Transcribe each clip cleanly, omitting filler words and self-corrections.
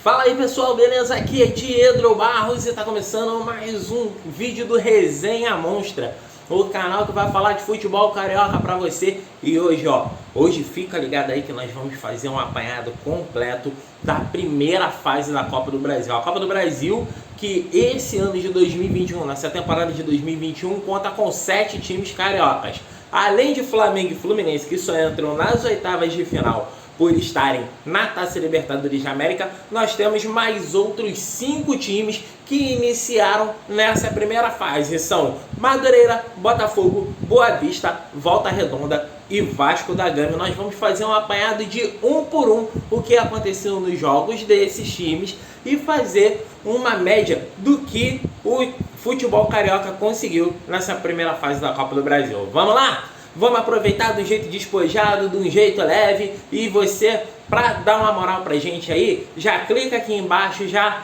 Fala aí pessoal, beleza? Aqui é Diedro Barros e tá começando mais um vídeo do Resenha Monstra, o canal que vai falar de futebol carioca pra você. E hoje fica ligado aí que nós vamos fazer um apanhado completo da primeira fase da Copa do Brasil. A Copa do Brasil que esse ano de 2021, nessa temporada de 2021, conta com 7 times cariocas. Além de Flamengo e Fluminense, que só entram nas oitavas de final por estarem na Taça Libertadores da América, nós temos mais outros 5 times que iniciaram nessa primeira fase. São Madureira, Botafogo, Boa Vista, Volta Redonda e Vasco da Gama. Nós vamos fazer um apanhado de um por um o que aconteceu nos jogos desses times e fazer uma média do que o futebol carioca conseguiu nessa primeira fase da Copa do Brasil. Vamos lá? Vamos aproveitar do jeito despojado, de um jeito leve. E você, para dar uma moral pra gente aí, já clica aqui embaixo, já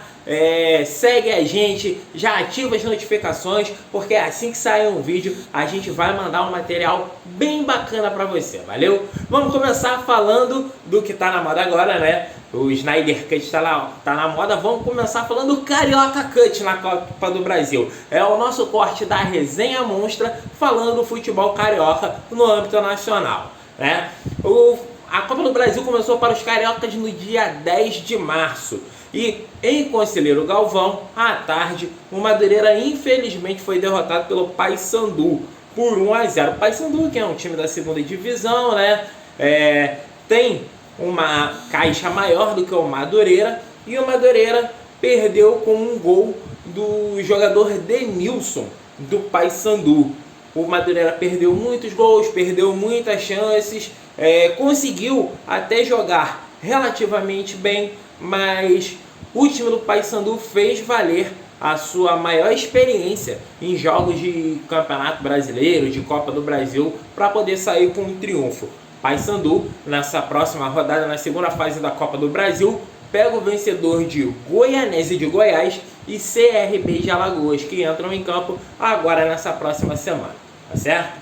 segue a gente, já ativa as notificações, porque assim que sair um vídeo, a gente vai mandar um material bem bacana pra você, valeu? Vamos começar falando do que tá na moda agora, né? O Snyder Cut tá na moda. Vamos começar falando do Carioca Cut na Copa do Brasil. É o nosso corte da Resenha Monstra falando do futebol carioca no âmbito nacional, né? A Copa do Brasil começou para os cariocas no dia 10 de março. E em Conselheiro Galvão, à tarde, o Madureira infelizmente foi derrotado pelo Paysandu por 1-0. O Paysandu, que é um time da segunda divisão, né? Tem uma caixa maior do que o Madureira, e o Madureira perdeu com um gol do jogador Denilson do Paysandu. O Madureira perdeu muitos gols, perdeu muitas chances, conseguiu até jogar relativamente bem, mas o time do Paysandu fez valer a sua maior experiência em jogos de Campeonato Brasileiro, de Copa do Brasil, para poder sair com um triunfo. Paysandu, nessa próxima rodada, na segunda fase da Copa do Brasil, pega o vencedor de Goianese de Goiás e CRB de Alagoas, que entram em campo agora nessa próxima semana, tá certo?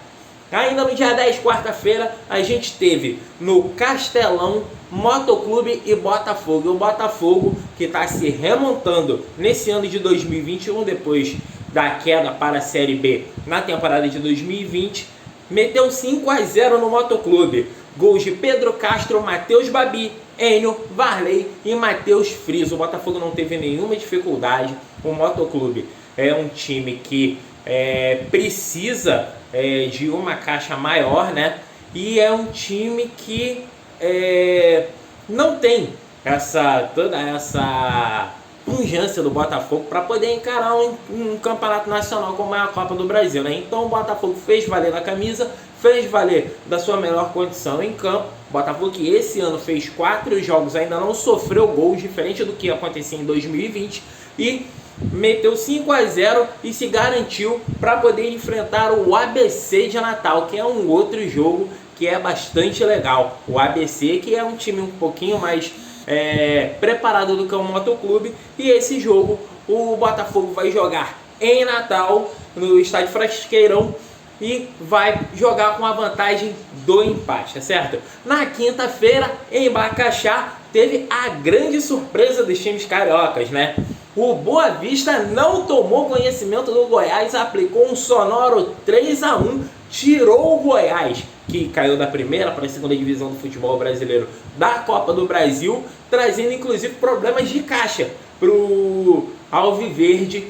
Ainda no dia 10, quarta-feira, a gente teve no Castelão Motoclube e Botafogo. O Botafogo, que está se remontando nesse ano de 2021, depois da queda para a Série B na temporada de 2020, meteu 5-0 no Motoclube. Gols de Pedro Castro, Matheus Babi, Enio, Varley e Matheus Friso. O Botafogo não teve nenhuma dificuldade. O Motoclube é um time que precisa de uma caixa maior, né? E é um time que não tem toda essa pujança do Botafogo para poder encarar um campeonato nacional como é a Copa do Brasil, né? Então o Botafogo fez valer a camisa, fez valer da sua melhor condição em campo. O Botafogo, que esse ano fez 4 jogos, ainda não sofreu gols, diferente do que acontecia em 2020, e meteu 5-0 e se garantiu para poder enfrentar o ABC de Natal, que é um outro jogo que é bastante legal. O ABC, que é um time um pouquinho mais preparado do que o Motoclube, e esse jogo o Botafogo vai jogar em Natal, no estádio Frasqueirão, e vai jogar com a vantagem do empate, tá certo? Na quinta-feira, em Bacaxá, teve a grande surpresa dos times cariocas, né? O Boa Vista não tomou conhecimento do Goiás, aplicou um sonoro 3-1, tirou o Goiás, que caiu da primeira para a segunda divisão do futebol brasileiro da Copa do Brasil, trazendo inclusive problemas de caixa para o Alviverde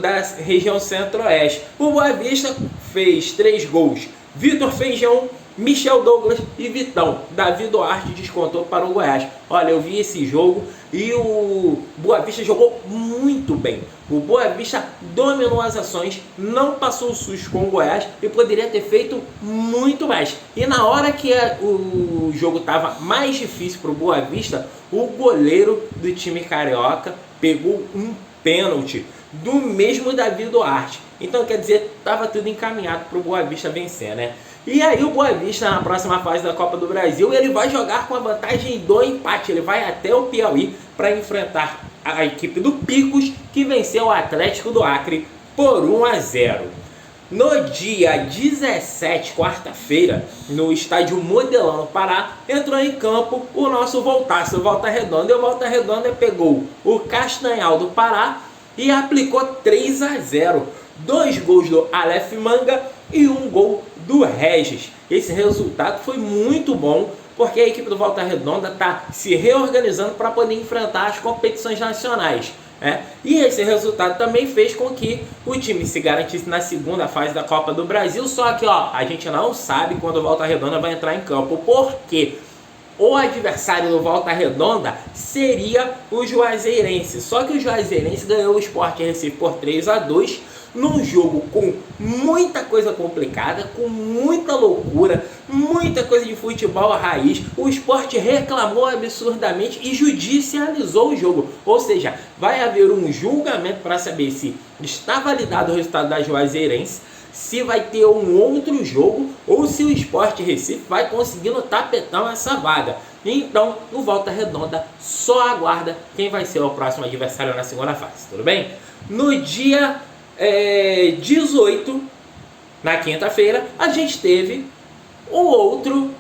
da região centro-oeste. O Boa Vista fez 3 gols. Vitor Feijão, Michel Douglas e Vitão. Davi Duarte descontou para o Goiás. Olha, eu vi esse jogo e o Boa Vista jogou muito bem. O Boa Vista dominou as ações, não passou o susto com o Goiás e poderia ter feito muito mais. E na hora que o jogo estava mais difícil para o Boa Vista, o goleiro do time carioca pegou um pênalti do mesmo Davi Duarte. Então, quer dizer, estava tudo encaminhado para o Boa Vista vencer, né? E aí o Boa Vista, na próxima fase da Copa do Brasil, ele vai jogar com a vantagem do empate. Ele vai até o Piauí para enfrentar a equipe do Picos, que venceu o Atlético do Acre por 1-0. No dia 17, quarta-feira, no estádio Modelão, no Pará, entrou em campo o nosso voltaço, o Volta Redonda. E o Volta Redonda pegou o Castanhal do Pará e aplicou 3-0. 2 gols do Aleph Manga e 1 gol do Regis. Esse resultado foi muito bom, porque a equipe do Volta Redonda está se reorganizando para poder enfrentar as competições nacionais. E esse resultado também fez com que o time se garantisse na segunda fase da Copa do Brasil. Só que a gente não sabe quando o Volta Redonda vai entrar em campo, porque o adversário do Volta Redonda seria o Juazeirense. Só que o Juazeirense ganhou o Sport Recife por 3-2, num jogo com muita coisa complicada, com muita loucura, muita coisa de futebol raiz. O Sport reclamou absurdamente e judicializou o jogo. Ou seja, vai haver um julgamento para saber se está validado o resultado da Juazeirense, se vai ter um outro jogo ou se o Sport Recife vai conseguir no tapetão essa vaga. Então, no Volta Redonda, só aguarda quem vai ser o próximo adversário na segunda fase, tudo bem? No dia 18, na quinta-feira, a gente teve o outro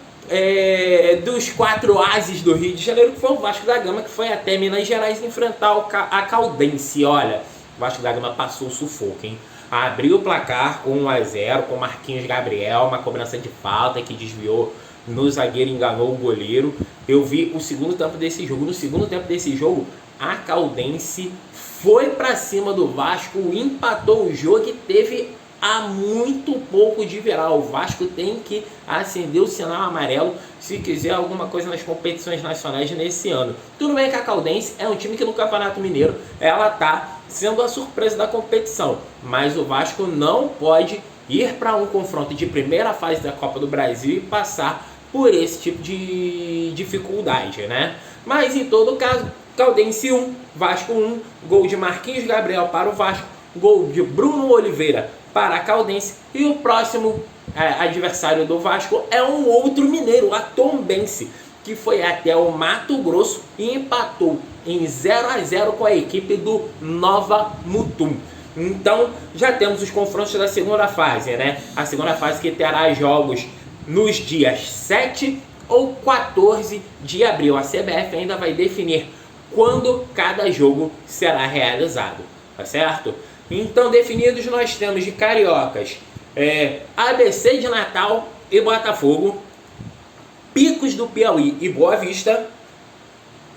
dos 4 ases do Rio de Janeiro, que foi o Vasco da Gama, que foi até Minas Gerais enfrentar a Caldense. Olha, o Vasco da Gama passou o sufoco, hein? Abriu o placar com 1-0, com Marquinhos Gabriel, uma cobrança de falta que desviou no zagueiro, enganou o goleiro. Eu vi o segundo tempo desse jogo. No segundo tempo desse jogo, a Caldense foi para cima do Vasco, empatou o jogo e teve a muito pouco de virar. O Vasco tem que acender o sinal amarelo se quiser alguma coisa nas competições nacionais nesse ano. Tudo bem que a Caldense é um time que no Campeonato Mineiro ela está sendo a surpresa da competição, mas o Vasco não pode ir para um confronto de primeira fase da Copa do Brasil e passar por esse tipo de dificuldade, né? Mas em todo caso, Caldense 1, Vasco 1, gol de Marquinhos Gabriel para o Vasco, gol de Bruno Oliveira para a Caldense, e o próximo adversário do Vasco é um outro mineiro, a Tombense, que foi até o Mato Grosso e empatou em 0-0 com a equipe do Nova Mutum. Então já temos os confrontos da segunda fase, né? A segunda fase que terá jogos nos dias 7 ou 14 de abril. A CBF ainda vai definir quando cada jogo será realizado, tá certo? Então, definidos, nós temos de cariocas ABC de Natal e Botafogo, Picos do Piauí e Boa Vista,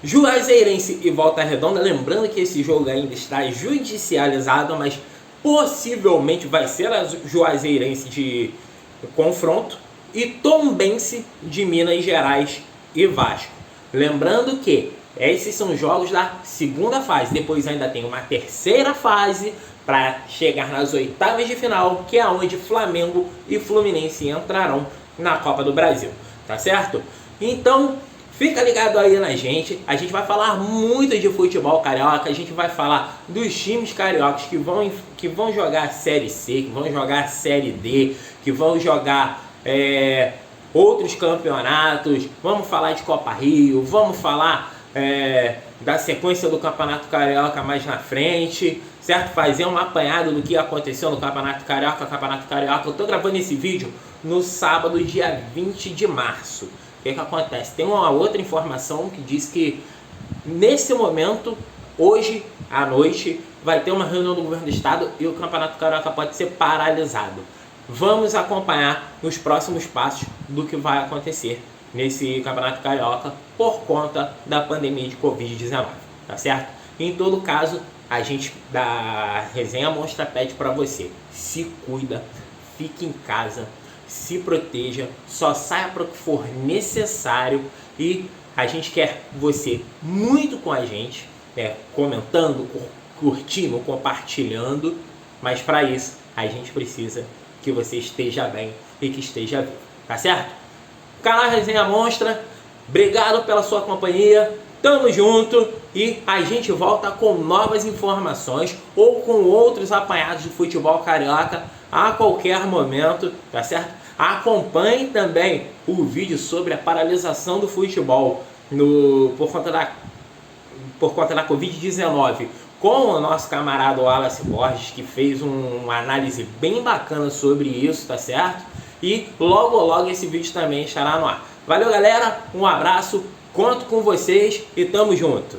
Juazeirense e Volta Redonda. Lembrando que esse jogo ainda está judicializado, mas possivelmente vai ser a Juazeirense de confronto, e Tombense de Minas Gerais e Vasco. Lembrando que esses são jogos da segunda fase. Depois ainda tem uma terceira fase para chegar nas oitavas de final, que é onde Flamengo e Fluminense entrarão na Copa do Brasil, tá certo? Então, fica ligado aí na gente. A gente vai falar muito de futebol carioca. A gente vai falar dos times cariocas que vão jogar Série C, que vão jogar Série D, que vão jogar outros campeonatos. Vamos falar de Copa Rio, vamos falar da sequência do Campeonato Carioca mais na frente, certo? Fazer um apanhado do que aconteceu no Campeonato Carioca. Eu tô gravando esse vídeo no sábado, dia 20 de março. O que acontece? Tem uma outra informação que diz que nesse momento, hoje à noite, vai ter uma reunião do governo do estado e o Campeonato Carioca pode ser paralisado. Vamos acompanhar os próximos passos do que vai acontecer nesse Campeonato Carioca por conta da pandemia de Covid-19, tá certo? Em todo caso, a gente da Resenha Monstra pede para você: se cuida, fique em casa, se proteja, só saia para o que for necessário, e a gente quer você muito com a gente, comentando, curtindo, compartilhando, mas para isso a gente precisa que você esteja bem e que esteja vivo, tá certo? Canal Resenha Monstra, obrigado pela sua companhia, tamo junto e a gente volta com novas informações ou com outros apanhados de futebol carioca a qualquer momento, tá certo? Acompanhe também o vídeo sobre a paralisação do futebol por conta da Covid-19. com o nosso camarada Wallace Borges, que fez uma análise bem bacana sobre isso, tá certo? E logo esse vídeo também estará no ar. Valeu, galera, um abraço, conto com vocês e tamo junto!